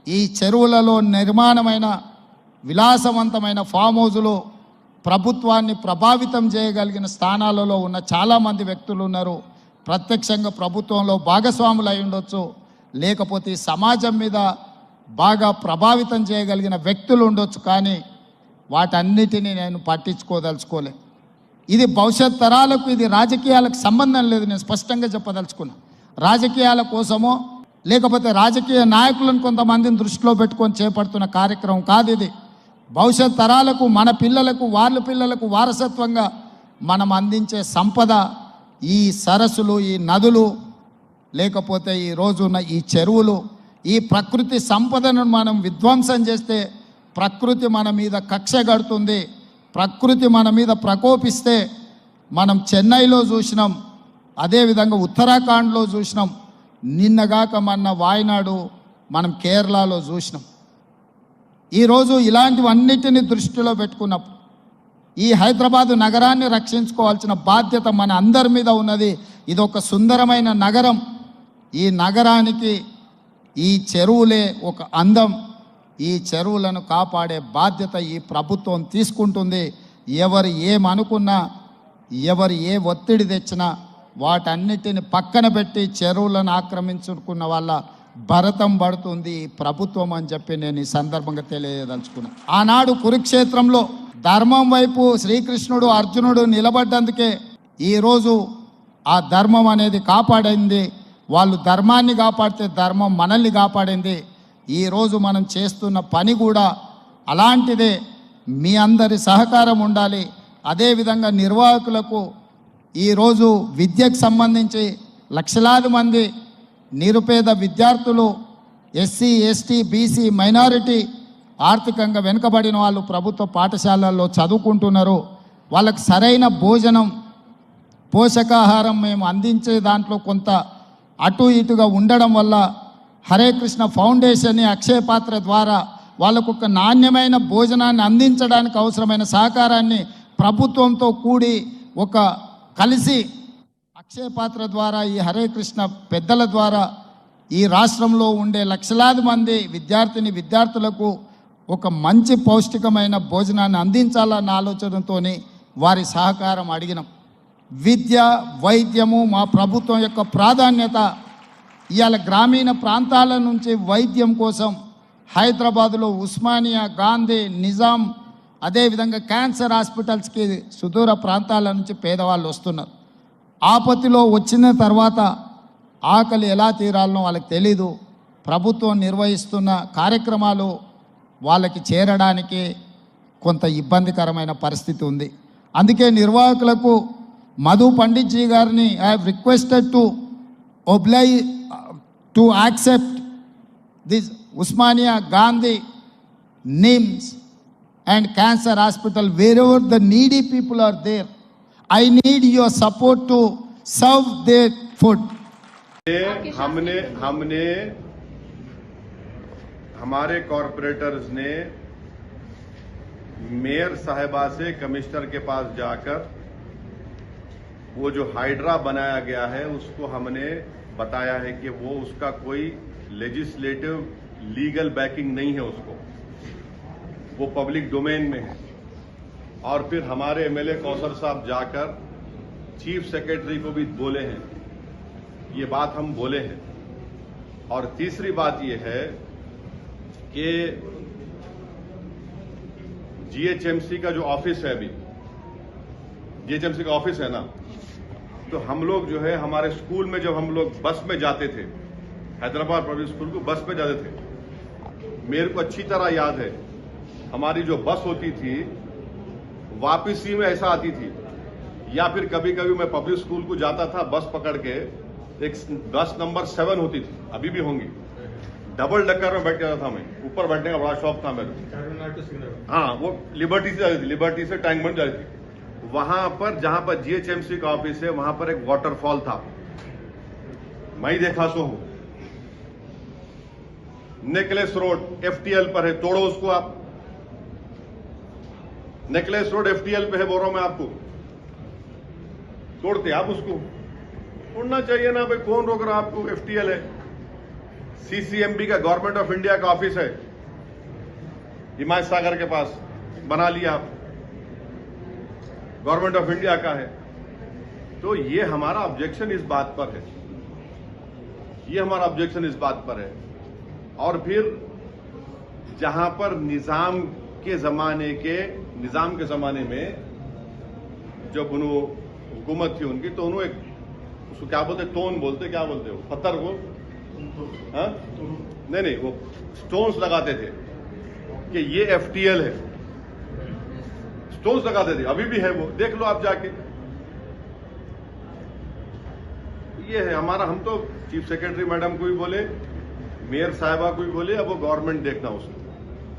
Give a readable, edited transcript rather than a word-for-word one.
ఈ చెరువులలో నిర్మాణమైన విలాసవంతమైన ఫామ్ హౌజులు ప్రభుత్వాన్ని ప్రభావితం చేయగలిగిన స్థానాలలో ఉన్న చాలామంది వ్యక్తులు ఉన్నారు. ప్రత్యక్షంగా ప్రభుత్వంలో భాగస్వాములు అయి ఉండొచ్చు, లేకపోతే సమాజం మీద బాగా ప్రభావితం చేయగలిగిన వ్యక్తులు ఉండొచ్చు. కానీ వాటన్నిటినీ నేను పట్టించుకోదలుచుకోలే. ఇది భవిష్యత్ తరాలకు, ఇది రాజకీయాలకు సంబంధం లేదు. నేను స్పష్టంగా చెప్పదలుచుకున్నా. రాజకీయాల కోసమో లేకపోతే రాజకీయ నాయకులను కొంతమందిని దృష్టిలో పెట్టుకొని చేపడుతున్న కార్యక్రమం కాదు ఇది. భవిష్యత్ తరాలకు, మన పిల్లలకు, వాళ్ళ పిల్లలకు వారసత్వంగా మనం అందించే సంపద ఈ సరస్సులు, ఈ నదులు, లేకపోతే ఈ రోజున్న ఈ చెరువులు. ఈ ప్రకృతి సంపదను మనం విధ్వంసం చేస్తే ప్రకృతి మన మీద కక్ష కడుతుంది. ప్రకృతి మన మీద ప్రకోపిస్తే మనం చెన్నైలో చూసినాం, అదేవిధంగా ఉత్తరాఖండ్లో చూసినాం, నిన్నగాక మొన్న వాయనాడు మనం కేరళలో చూసినాం. ఈరోజు ఇలాంటివన్నిటిని దృష్టిలో పెట్టుకున్నప్పుడు ఈ హైదరాబాదు నగరాన్ని రక్షించుకోవాల్సిన బాధ్యత మన అందరి మీద ఉన్నది. ఇది ఒక సుందరమైన నగరం. ఈ నగరానికి ఈ చెరువులే ఒక అందం. ఈ చెరువులను కాపాడే బాధ్యత ఈ ప్రభుత్వం తీసుకుంటుంది. ఎవరు ఏమనుకున్నా, ఎవరు ఏ ఒత్తిడి తెచ్చినా వాటన్నిటిని పక్కన పెట్టి చెరువులను ఆక్రమించుకున్న వాళ్ళ భరతం పడుతుంది ఈ ప్రభుత్వం అని చెప్పి నేను ఈ సందర్భంగా తెలియదలుచుకున్నా. ఆనాడు కురుక్షేత్రంలో ధర్మం వైపు శ్రీకృష్ణుడు, అర్జునుడు నిలబడ్డందుకే ఈరోజు ఆ ధర్మం అనేది కాపాడింది. వాళ్ళు ధర్మాన్ని కాపాడితే ధర్మం మనల్ని కాపాడింది. ఈరోజు మనం చేస్తున్న పని కూడా అలాంటిదే. మీ అందరి సహకారం ఉండాలి. అదేవిధంగా నిర్వాహకులకు ఈరోజు విద్యకు సంబంధించి లక్షలాది మంది నిరుపేద విద్యార్థులు, ఎస్సీ, ఎస్టీ, బీసీ, మైనారిటీ, ఆర్థికంగా వెనుకబడిన వాళ్ళు ప్రభుత్వ పాఠశాలల్లో చదువుకుంటున్నారు. వాళ్ళకి సరైన భోజనం, పోషకాహారం మేము అందించే దాంట్లో కొంత అటు ఇటుగా ఉండడం వల్ల హరే కృష్ణ ఫౌండేషన్, అక్షయ పాత్ర ద్వారా వాళ్ళకు ఒక నాణ్యమైన భోజనాన్ని అందించడానికి అవసరమైన సహకారాన్ని ప్రభుత్వంతో కూడి ఒక కలిసి అక్షయ పాత్ర ద్వారా, ఈ హరే కృష్ణ పెద్దల ద్వారా ఈ రాష్ట్రంలో ఉండే లక్షలాది మంది విద్యార్థులకు ఒక మంచి పౌష్టికమైన భోజనాన్ని అందించాలన్న ఆలోచనతో వారి సహకారం అడిగినాం. విద్య, వైద్యము మా ప్రభుత్వం యొక్క ప్రాధాన్యత. ఇవాళ గ్రామీణ ప్రాంతాల నుంచి వైద్యం కోసం హైదరాబాదులో ఉస్మానియా, గాంధీ, నిజాం, అదేవిధంగా క్యాన్సర్ హాస్పిటల్స్కి సుదూర ప్రాంతాల నుంచి పేదవాళ్ళు వస్తున్నారు. ఆపత్తిలో వచ్చిన తర్వాత ఆకలి ఎలా తీరాలనో వాళ్ళకి తెలీదు. ప్రభుత్వం నిర్వహిస్తున్న కార్యక్రమాలు వాళ్ళకి చేరడానికి కొంత ఇబ్బందికరమైన పరిస్థితి ఉంది. అందుకే నిర్వాహకులకు మధు పండిట్ జీ గారిని I have requested to accept this Osmania, Gandhi, NIMS and cancer hospital wherever the needy people are there. I need your support to serve their food. हमने हमारे कॉर्पोरेटर्स ने मेयर साहिबा से कमिश्नर के पास जाकर वो जो हाइड्रा बनाया गया है उसको हमने बताया है कि वो उसका कोई लेजिस्लेटिव लीगल बैकिंग नहीं है, उसको वो पब्लिक डोमेन में है। और फिर हमारे एमएलए कौसर साहब जाकर चीफ सेक्रेटरी को भी बोले हैं, ये बात हम बोले हैं। और तीसरी बात ये है कि जीएचएमसी का जो ऑफिस है, अभी जीएचएमसी का ऑफिस है ना, तो हम लोग जो है हमारे स्कूल में जब हम लोग बस में जाते थे, हैदराबाद पब्लिक स्कूल को बस में जाते थे, मेरे को अच्छी तरह याद है हमारी जो बस होती थी वापसी में ऐसा आती थी, या फिर कभी कभी मैं पब्लिक स्कूल को जाता था बस पकड़ के, एक बस नंबर 7 होती थी, अभी भी होंगी, डबल डकर में बैठ जाता था मैं, ऊपर बैठने का बड़ा शौक था मेरे। हाँ, वो लिबर्टी से जाती थी, लिबर्टी से टैंक बन जाती थी। वहां पर जहां पर जीएचएमसी का ऑफिस है वहां पर एक वाटरफॉल था, मैं ही देखा तो हूं। नेकलेस रोड एफटीएल पर है, तोड़ो उसको आप। नेकलेस रोड एफटीएल पे है, बोल रहा हूं मैं आपको, तोड़ते आप उसको, तोड़ना चाहिए ना भाई, कौन रोक रहा आपको? एफटीएल है, सीसीएमबी का गवर्नमेंट ऑफ इंडिया का ऑफिस है, हिमायत सागर के पास, बना लिया आप, गवर्नमेंट ऑफ इंडिया का है। तो ये हमारा ऑब्जेक्शन इस बात पर है, ये हमारा ऑब्जेक्शन इस बात पर है। और फिर जहां पर निजाम के जमाने में जब हुकूमत थी उनकी, तो उन्होंने उसको क्या बोलते, तोन बोलते, क्या बोलते हो, पत्थर को, हाँ नहीं, वो स्टोन्स लगाते थे कि ये एफटीएल है, स्टोन्स लगाते थे, अभी भी है वो, देख लो आप जाके। ये है हमारा, हम तो चीफ सेक्रेटरी मैडम को भी बोले, मेयर साहिबा को भी बोले, अब वो गवर्नमेंट देखना उसको।